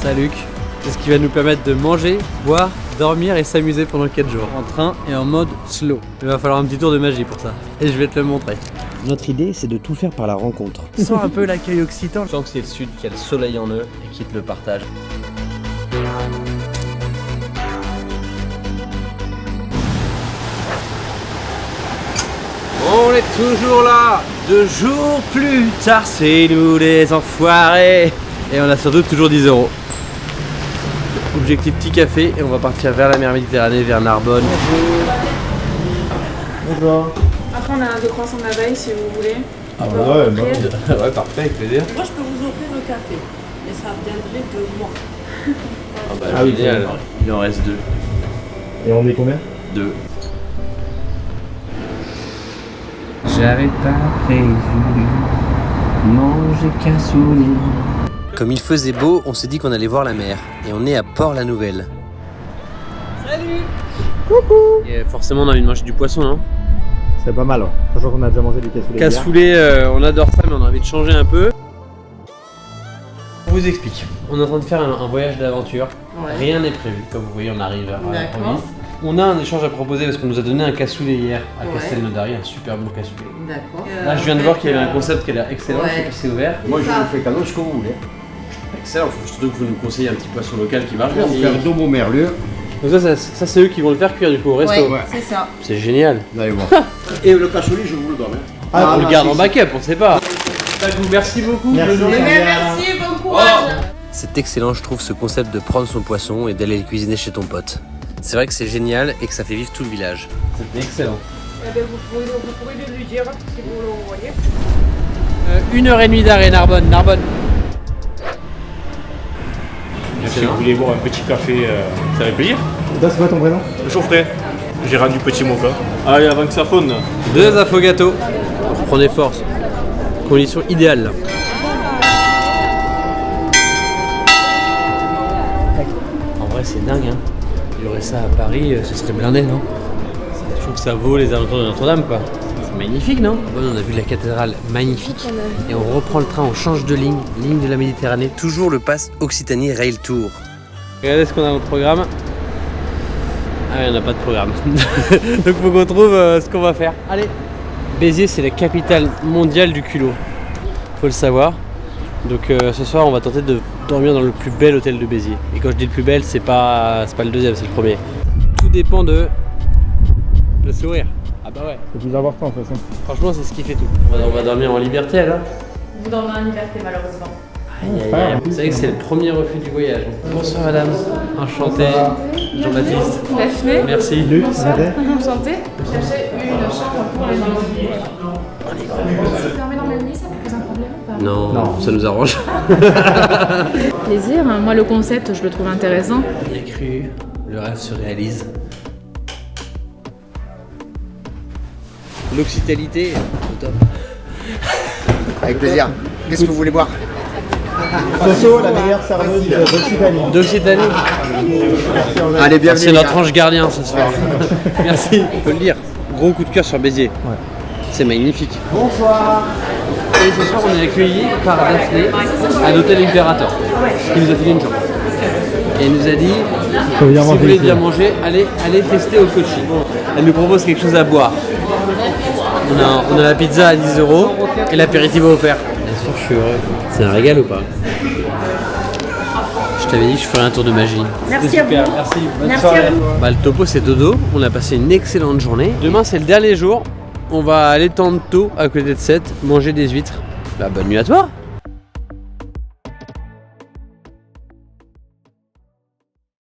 Salut. C'est ce qui va nous permettre de manger, boire, dormir et s'amuser pendant 4 jours. En train et en mode slow. Il va falloir un petit tour de magie pour ça. Et je vais te le montrer. Notre idée, c'est de tout faire par la rencontre. Sens un peu l'accueil occitan. Je sens que c'est le sud qui a le soleil en eux et qui te le partage. On est toujours là, 2 jours plus tard, c'est nous les enfoirés. Et on a surtout toujours 10 €. Objectif petit café et on va partir vers la mer Méditerranée, vers Narbonne. Bonjour. Après on a un 2 croissants de la veille si vous voulez. Ah ouais, Ouais, parfait, avec plaisir. Moi, je peux vous offrir le café, mais ça viendrait de moi. Ah oui, génial. Il en reste 2. Et on est combien? 2. J'avais pas prévu manger cassoulet. Comme il faisait beau, on s'est dit qu'on allait voir la mer. Et on est à Port-la-Nouvelle. Salut. Coucou. Et forcément on a envie de manger du poisson, non? C'est pas mal, ouais. Sachant qu'on a déjà mangé du cassoulet. Cassoulet, on adore ça mais on a envie de changer un peu. On vous explique. On est en train de faire un voyage d'aventure. Ouais. Rien n'est prévu. Comme vous voyez, on arrive à D'accord. l'improviste. On a un échange à proposer parce qu'on nous a donné un cassoulet hier à Ouais. Castelnaudary, un super bon cassoulet. D'accord. Là, je viens de voir qu'il y avait un concept qui a l'air excellent, Ouais. je sais pas si c'est ouvert. Moi, je Ça. vous fais cadeau ce que vous voulez. Excellent, faut surtout que vous nous conseillez un petit poisson local qui marche Je vais bien. vous faire d'eau merlure. Donc ça, c'est eux qui vont le faire cuire du coup au resto. Ouais, c'est ça. C'est génial. Vous allez voir. Et le cassoulet, je vous le donne. On le garde en backup, on ne sait pas. Merci beaucoup. Merci. Bonne journée. Merci, bon courage. C'est excellent, je trouve, ce concept de prendre son poisson et d'aller le cuisiner chez ton pote. C'est vrai que c'est génial et que ça fait vivre tout le village. C'était excellent. Eh bien, vous pouvez lui dire si vous le voyez. 1h30 d'arrêt Narbonne. Si vous voulez boire un petit café, ça fait plaisir. Toi, c'est quoi ton prénom? Geoffrey, gérant du Petit Mocha. Allez, avant que ça fonde. 2 affogatos. Reprenez force. Condition idéale là. En vrai c'est dingue hein. Il y aurait ça à Paris, ce serait blindé non? Je trouve que ça vaut les alentours de Notre-Dame quoi. C'est magnifique non? Bon, on a vu la cathédrale magnifique et on reprend le train, on change de ligne de la Méditerranée. Toujours le pass Occitanie Rail Tour. Regardez ce qu'on a dans le programme. Ah ouais, on n'a pas de programme. Donc faut qu'on trouve ce qu'on va faire. Allez. Béziers c'est la capitale mondiale du culot. Faut le savoir. Donc ce soir on va tenter de dormir dans le plus bel hôtel de Béziers. Et quand je dis le plus bel, c'est pas le deuxième, c'est le premier. Tout dépend de le sourire. Ah bah ouais. C'est plus important de toute façon. Franchement c'est ce qui fait tout. On va dormir en liberté alors. Vous dormez en liberté malheureusement. Aïe, aïe, aïe. Vous savez que c'est le premier refus du voyage. Bonsoir madame. Enchanté. Jean-Baptiste. Daphné. Merci. Bonsoir. Enchantée. Cherchez une chambre pour les enfants. C'est fermé dans le lit, ça vous pose un problème ou pas? Non, ça nous arrange. Plaisir. Moi le concept je le trouve intéressant. Bien cru, le rêve se réalise. L'occitalité, au top. Avec plaisir. Qu'est-ce que vous voulez boire? Soso, la meilleure serveuse d'Occitanie. D'Occitanie. Allez, bienvenue. C'est notre ange gardien ce soir. Merci, on peut le dire. Gros coup de cœur sur Béziers. Ouais. C'est magnifique. Bonsoir. Et ce soir, on est accueillis par Daphné à l'hôtel Imperator, qui nous a filé une chambre. Et elle nous a dit, Faut bien si vous manger voulez ici. bien manger, allez tester au Kochi. Elle nous propose quelque chose à boire. On a la pizza à 10 € et l'apéritif offert. Bien sûr, je suis heureux. C'est un régal ou pas? Je t'avais dit que je ferais un tour de magie. Merci à Super, vous. merci. Bonne Merci soirée. à vous. Bah, le topo c'est dodo. On a passé une excellente journée. Demain c'est le dernier jour. On va aller tantôt à côté de 7 manger des huîtres. Bah, bonne nuit à toi.